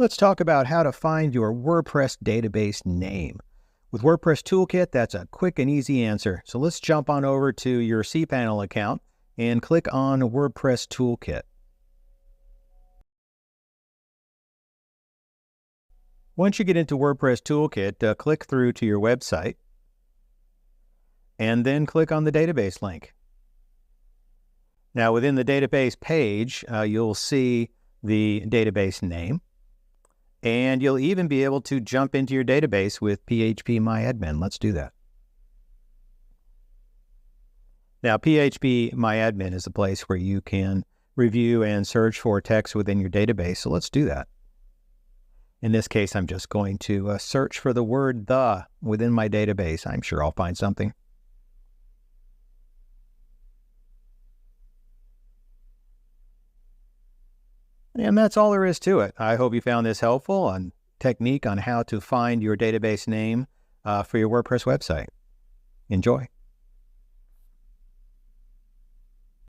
Let's talk about how to find your WordPress database name. With WordPress Toolkit, that's a quick and easy answer. So let's jump on over to your cPanel account and click on WordPress Toolkit. Once you get into WordPress Toolkit, click through to your website and then click on the database link. Now within the database page, you'll see the database name. And you'll even be able to jump into your database with PHPMyAdmin. Let's do that. Now, PHPMyAdmin is a place where you can review and search for text within your database. So let's do that. In this case, I'm just going to search for the word "the" within my database. I'm sure I'll find something. And that's all there is to it. I hope you found this helpful on technique on how to find your database name for your WordPress website. Enjoy.